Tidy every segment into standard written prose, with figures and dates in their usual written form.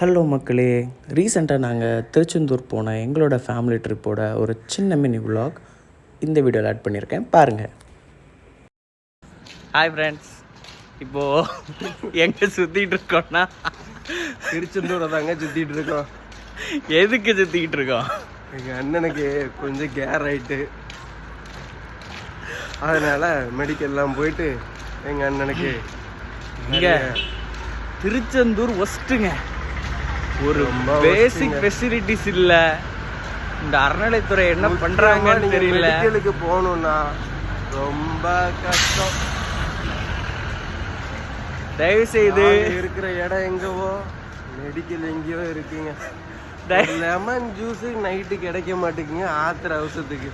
Hello மக்களே, ரீசெண்டாக நாங்கள் திருச்செந்தூர் போன எங்களோட ஃபேமிலி ட்ரிப்போட ஒரு சின்ன மினி விலாக் இந்த வீடியோவில் ஆட் பண்ணியிருக்கேன், பாருங்கள். ஹாய் ஃப்ரெண்ட்ஸ், இப்போது எங்கே சுற்றிட்டு இருக்கோம்னா திருச்செந்தூரை தாங்க சுற்றிட்டு இருக்கோம். எதுக்கு சுற்றிக்கிட்டு இருக்கோம்? எங்கள் அண்ணனுக்கு கொஞ்சம் கேர் ஆகிட்டு, அதனால் மெடிக்கல்லாம் போயிட்டு எங்கள் அண்ணனுக்கு இங்கே திருச்செந்தூர் ஒஸ்ட்டுங்க. ஒரு பேசிக் ஃபெசிலிட்டிஸ் இல்லை. இந்த அறநிலைத்துறை என்ன பண்றாங்கன்னு தெரியல. மெடிக்கலுக்கு போகணும்னா ரொம்ப கஷ்டம். தயவு செய்து இருக்கிற இடம் எங்கவோ மெடிக்கல் எங்கேயோ இருக்குங்க. லெமன் ஜூஸ் நைட்டு கிடைக்க மாட்டேங்குங்க ஆத்திர அவசரத்துக்கு.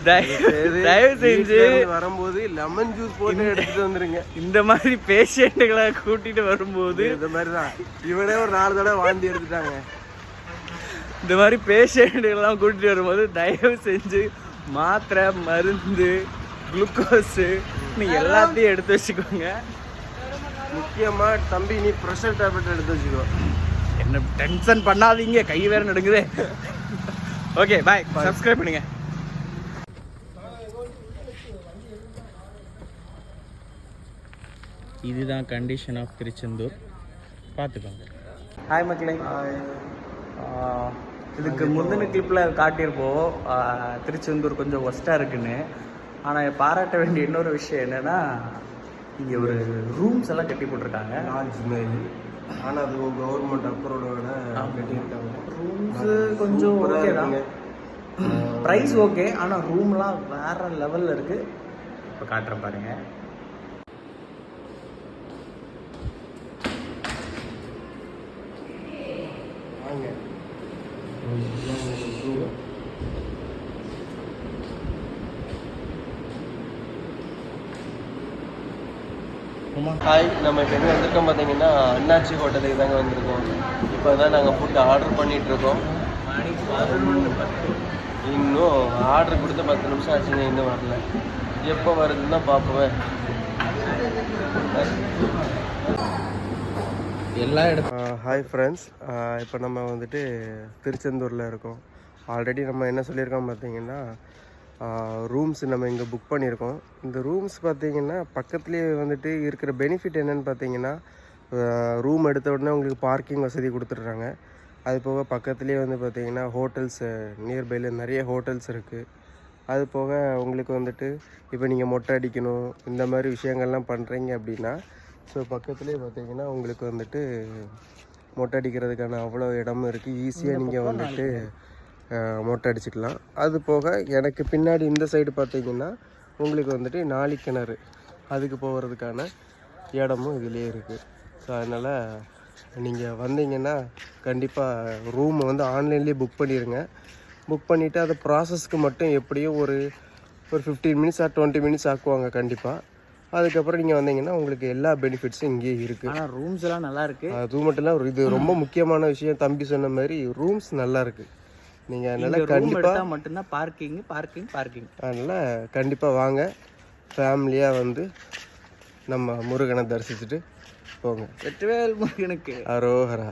தயவு செஞ்சு வரும்போது லெமன் ஜூஸ் போட்டு எடுத்துட்டு வந்துருங்க. இந்த மாதிரி பேஷண்ட்டுகளை கூட்டிட்டு வரும்போது இந்த மாதிரிதான் இவனே ஒரு 4 தடவை வாந்தி எடுத்துட்டாங்க. இந்த மாதிரி பேஷண்ட்டுகள்லாம் கூட்டிட்டு வரும்போது தயவு செஞ்சு மாத்திரை, மருந்து, குளுக்கோஸு எல்லாத்தையும் எடுத்து வச்சுக்கோங்க. முக்கியமா தம்பி, நீ ப்ரெஷர் டேப்லெட் எடுத்து வச்சுக்கோ. என்ன டென்ஷன் பண்ணாதீங்க, கை வேற நடுங்குதே. ஓகே, பாய். சப்ஸ்கிரைப் பண்ணுங்க. இதுதான் கண்டிஷன் ஆஃப் திருச்செந்தூர், பார்த்துக்கோங்க. ஹாய் மக்களே, இதுக்கு முந்தின கிளிப்பில் காட்டியிருப்போம் திருச்செந்தூர் கொஞ்சம் ஒஸ்ட்டாக இருக்குன்னு. ஆனால் பாராட்ட வேண்டிய இன்னொரு விஷயம் என்னென்னா, இங்கே ஒரு ரூம்ஸ் எல்லாம் கட்டி போட்டிருக்காங்க. லாட்ஜ் மாதிரி. ஆனால் அது கவர்மெண்ட் அப்ரூவோட கட்டியிருக்காங்க. ரூம்ஸு கொஞ்சம் ஓகே தான், ப்ரைஸ் ஓகே. ஆனால் ரூம்லாம் வேறு லெவலில் இருக்குது. இப்போ காட்டுறேன் பாருங்கள். ஹாய், நம்ம இப்போ எங்கே வந்திருக்கோம் பார்த்தீங்கன்னா அண்ணாச்சி ஹோட்டலுக்கு தாங்க வந்திருக்கோம். இப்போ தான் நாங்கள் ஃபுட்டு ஆர்டர் பண்ணிகிட்ருக்கோம். இன்னும் ஆர்டர் கொடுத்து 10 நிமிஷம் ஆச்சுங்க, இன்னும் வரல. எப்போ வருதுன்னு தான் பார்ப்போம். எல்லா இடத்தும் ஹாய் ஃப்ரெண்ட்ஸ், இப்போ நம்ம வந்துட்டு திருச்செந்தூரில் இருக்கோம். ஆல்ரெடி நம்ம என்ன சொல்லியிருக்கோம் பார்த்தீங்கன்னா, ரூம்ஸ் நம்ம இங்கே புக் பண்ணியிருக்கோம். இந்த ரூம்ஸ் பார்த்திங்கன்னா பக்கத்துலேயே வந்துட்டு இருக்கிற பெனிஃபிட் என்னென்னு பார்த்தீங்கன்னா, ரூம் எடுத்த உடனே உங்களுக்கு பார்க்கிங் வசதி கொடுத்துட்றாங்க. அது போக பக்கத்துலேயே வந்து பார்த்திங்கன்னா ஹோட்டல்ஸு நியர்பையில் நிறைய ஹோட்டல்ஸ் இருக்குது. அது போக உங்களுக்கு வந்துட்டு இப்போ நீங்கள் மொட்டை அடிக்கணும் இந்த மாதிரி விஷயங்கள்லாம் பண்ணுறீங்க அப்படின்னா, ஸோ பக்கத்துலேயே பார்த்திங்கன்னா உங்களுக்கு வந்துட்டு மொட்டை அடிக்கிறதுக்கான அவ்வளோ இடமும் இருக்குது. ஈஸியாக நீங்கள் வந்துட்டு மொட்டை அடிச்சுக்கலாம். அது போக எனக்கு பின்னாடி இந்த சைடு பார்த்திங்கன்னா உங்களுக்கு வந்துட்டு நாளிக்கிணறு, அதுக்கு போகிறதுக்கான இடமும் இதிலே இருக்குது. ஸோ அதனால் நீங்கள் வந்தீங்கன்னா கண்டிப்பாக ரூமை வந்து ஆன்லைன்லேயே புக் பண்ணிடுங்க. புக் பண்ணிவிட்டு அதை ப்ராசஸ்க்கு மட்டும் எப்படியும் ஒரு 15 மினிட்ஸ் ஆர் 20 மினிட்ஸ் ஆக்குவாங்க கண்டிப்பாக. அதுக்கப்புறம் நீங்கள் வந்தீங்கன்னா உங்களுக்கு எல்லா பெனிஃபிட்ஸும் இங்கேயே இருக்குது. ஆனால் ரூம்ஸ் எல்லாம் நல்லா இருக்குது. அது மட்டும் இல்லை, இது ரொம்ப முக்கியமான விஷயம். தம்பி சொன்ன மாதிரி ரூம்ஸ் நல்லா இருக்குது. நீங்கள் அதனால் கண்டிப்பாக மட்டும்தான் பார்க்கிங். அதனால் கண்டிப்பாக வாங்க, ஃபேமிலியாக வந்து நம்ம முருகனை தரிசிச்சுட்டு போங்க. வெற்றிவேல் முருகனுக்கு அரோகரா.